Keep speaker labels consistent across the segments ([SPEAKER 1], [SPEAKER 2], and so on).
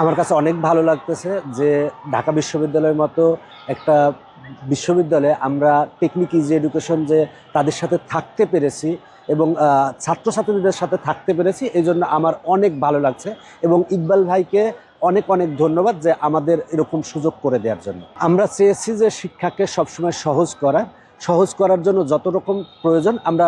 [SPEAKER 1] আমার কাছে অনেক ভালো লাগতেছে যে ঢাকা বিশ্ববিদ্যালয়ের মতো একটা বিশ্ববিদ্যালয়ে আমরা টেকনিক ইজি এডুকেশন যে তাদের সাথে থাকতে পেরেছি এবং ছাত্রছাত্রীদের সাথে থাকতে পেরেছি, এই জন্য আমার অনেক ভালো লাগছে এবং ইকবাল ভাইকে অনেক অনেক ধন্যবাদ যে আমাদের এরকম সুযোগ করে দেওয়ার জন্য। আমরা চেয়েছি যে শিক্ষাকে সবসময় সহজ করার জন্য যত রকম প্রয়োজন আমরা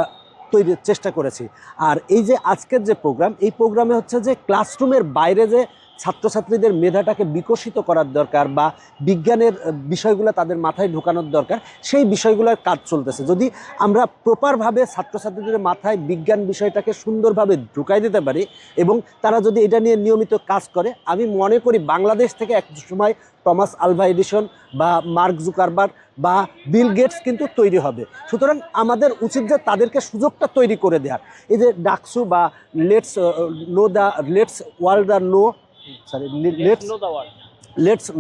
[SPEAKER 1] চেষ্টা করেছি। আর এই যে আজকের যে প্রোগ্রাম, এই প্রোগ্রামে হচ্ছে যে ক্লাসরুমের বাইরে যে ছাত্রছাত্রীদের মেধাটাকে বিকশিত করার দরকার বা বিজ্ঞানের বিষয়গুলো তাদের মাথায় ঢোকানোর দরকার, সেই বিষয়গুলোর কাজ চলতেছে। যদি আমরা প্রপারভাবে ছাত্রছাত্রীদের মাথায় বিজ্ঞান বিষয়টাকে সুন্দরভাবে ঢুকাই দিতে পারি এবং তারা যদি এটা নিয়ে নিয়মিত কাজ করে, আমি মনে করি বাংলাদেশ থেকে এক সময় টমাস আলভা এডিসন বা মার্ক জুকারবার্গ বা বিল গেটস কিন্তু তৈরি হবে। সুতরাং আমাদের উচিত যে তাদেরকে সুযোগটা তৈরি করে দেওয়ার। এই যে ডাকসু বা let's world the no sorry let's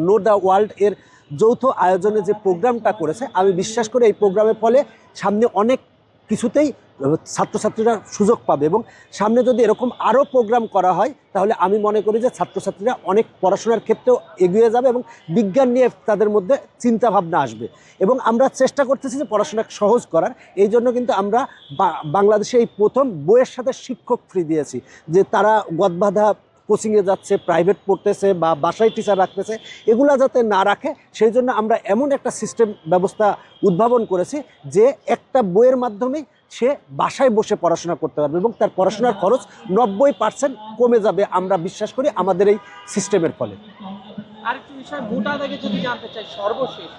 [SPEAKER 1] know the world এর যৌথ আয়োজনে যে প্রোগ্রামটা করেছে, আমি বিশ্বাস করি এই প্রোগ্রামের ফলে সামনে অনেক কিছুতেই ছাত্রছাত্রীরা সুযোগ পাবে এবং সামনে যদি এরকম আরও প্রোগ্রাম করা হয় তাহলে আমি মনে করি যে ছাত্রছাত্রীরা অনেক পড়াশোনার ক্ষেত্রেও এগিয়ে যাবে এবং বিজ্ঞান নিয়ে তাদের মধ্যে চিন্তাভাবনা আসবে। এবং আমরা চেষ্টা করতেছি যে পড়াশোনা সহজ করার, এই জন্য কিন্তু আমরা বাংলাদেশে এই প্রথম বইয়ের সাথে শিক্ষক ফ্রি দিয়েছি, যে তারা গদবাঁধা কোচিংয়ে যাচ্ছে, প্রাইভেট পড়তেছে বা বাসায় টিচার রাখতেছে, এগুলা যাতে না রাখে সেই জন্য আমরা এমন একটা সিস্টেম ব্যবস্থা উদ্ভাবন করেছি যে একটা বইয়ের মাধ্যমেই সে বাসায় বসে পড়াশোনা করতে পারবে এবং তার পড়াশোনার খরচ 90% কমে যাবে আমরা বিশ্বাস করি আমাদের এই সিস্টেমের ফলে।
[SPEAKER 2] আরেকটি বিষয় মোটা দাগে যদি জানতে চাই, সর্বশেষ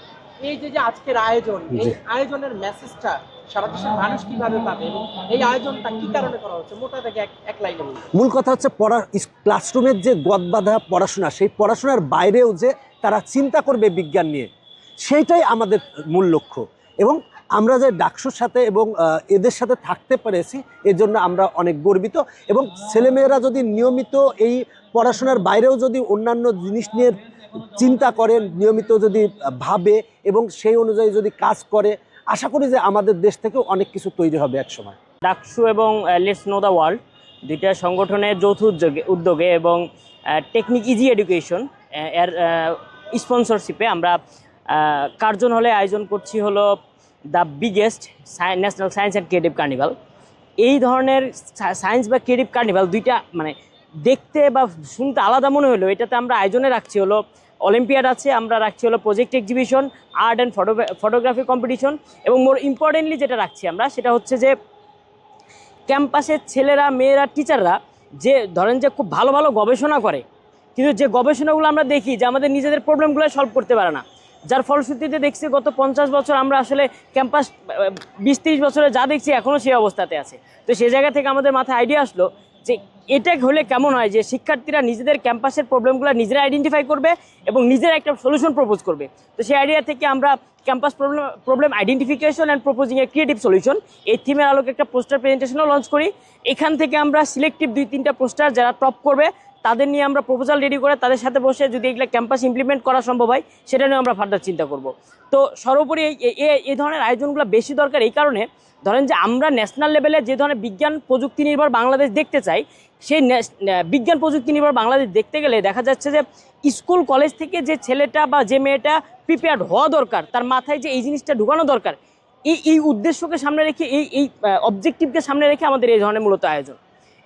[SPEAKER 2] এই যে আজকের আয়োজন, এই আয়োজনের মেসেজটা সারা দেশের মানুষ কিভাবে পাবে এবং এই আয়োজনটা কি কারণে করা হচ্ছে, মোটা দাগে এক লাইনে বলুন।
[SPEAKER 1] মূল কথা হচ্ছে ক্লাসরুমের যে গদবাঁধা পড়াশোনা, সেই পড়াশোনার বাইরেও যে তারা চিন্তা করবে বিজ্ঞান নিয়ে, সেইটাই আমাদের মূল লক্ষ্য। এবং আমরা যে ডাকসুর সাথে এবং এদের সাথে থাকতে পেরেছি এর জন্য আমরা অনেক গর্বিত। এবং ছেলেমেয়েরা যদি নিয়মিত এই পড়াশোনার বাইরেও যদি অন্যান্য জিনিস নিয়ে চিন্তা করে, নিয়মিত যদি ভাবে এবং সেই অনুযায়ী যদি কাজ করে, আশা করি যে আমাদের দেশ থেকেও অনেক কিছু তৈরি হবে একসময়।
[SPEAKER 3] ডাকসু এবং লেটস নো দ্য ওয়ার্ল্ড দুইটা সংগঠনের যৌথ উদ্যোগে এবং টেকনিক ইজি এডুকেশন এর স্পন্সরশিপে আমরা কার্জন হলে আয়োজন করছি হলো the biggest national science and creative carnival. এই ধরনের সায়েন্স বা ক্রিয়েটিভ কার্নিভাল দুইটা মানে দেখতে বা শুনতে আলাদা মনে হলো, এটাতে আমরা আয়োজনে রাখছি হলো অলিম্পিয়াড আছে, আমরা রাখছি হলো project exhibition, art and photography competition এবং মোর ইম্পর্টেন্টলি যেটা রাখছি আমরা সেটা হচ্ছে যে ক্যাম্পাসের ছেলেরা, মেয়েরা, টিচাররা যে ধরেন যে খুব ভালো ভালো গবেষণা করে, কিন্তু যে গবেষণাগুলো আমরা দেখি যে আমাদের নিজেদের প্রবলেমগুলো সলভ করতে পারে না, যার ফলশ্রুতিতে দেখছি গত 50 বছর আমরা আসলে ক্যাম্পাস 20-30 বছরে যা দেখছি এখনও সেই অবস্থাতে আছে। তো সেই জায়গা থেকে আমাদের মাথায় আইডিয়া আসলো যে এটা হলে কেমন হয় যে শিক্ষার্থীরা নিজেদের ক্যাম্পাসের প্রবলেমগুলো নিজেরা আইডেন্টিফাই করবে এবং নিজেরা একটা সলিউশন প্রপোজ করবে। তো সেই আইডিয়া থেকে আমরা campus problem identification and proposing A creative solution এই থিমের আলোকে একটা পোস্টার প্রেজেন্টেশনও লঞ্চ করি। এখান থেকে আমরা সিলেক্টিভ 2-3টা পোস্টার যারা টপ করবে তাদের নিয়ে আমরা প্রপোজাল রেডি করে তাদের সাথে বসে যদি এগুলো ক্যাম্পাস ইমপ্লিমেন্ট করা সম্ভব হয় সেটা নিয়ে আমরা ফার্দার চিন্তা করব। তো সর্বোপরি এই ধরনের আয়োজনগুলো বেশি দরকার এই কারণে, ধরেন যে আমরা ন্যাশনাল লেভেলে যে ধরনের বিজ্ঞান প্রযুক্তি নির্ভর বাংলাদেশ দেখতে চাই, সেই বিজ্ঞান প্রযুক্তি নির্ভর বাংলাদেশ দেখতে গেলে দেখা যাচ্ছে যে স্কুল কলেজ থেকে যে ছেলেটা বা যে মেয়েটা প্রিপেয়ার্ড হওয়া দরকার, তার মাথায় যে এই জিনিসটা ঢুকানো দরকার, এই উদ্দেশ্যকে সামনে রেখে এই অবজেক্টিভকে সামনে রেখে আমাদের এই ধরনের মূলত আয়োজন।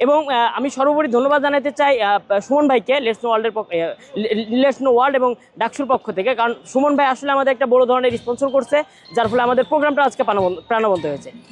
[SPEAKER 3] এবং আমি সর্বোপরি ধন্যবাদ জানাতে চাই সুমন ভাইকে, লেটস নো ওয়ার্ল্ড এবং ডাকসুর পক্ষ থেকে, কারণ সুমন ভাই আসলে আমাদের একটা বড় ধরনের স্পন্সর করছে, যার ফলে আমাদের প্রোগ্রামটা আজকে প্রাণবন্ত হয়েছে।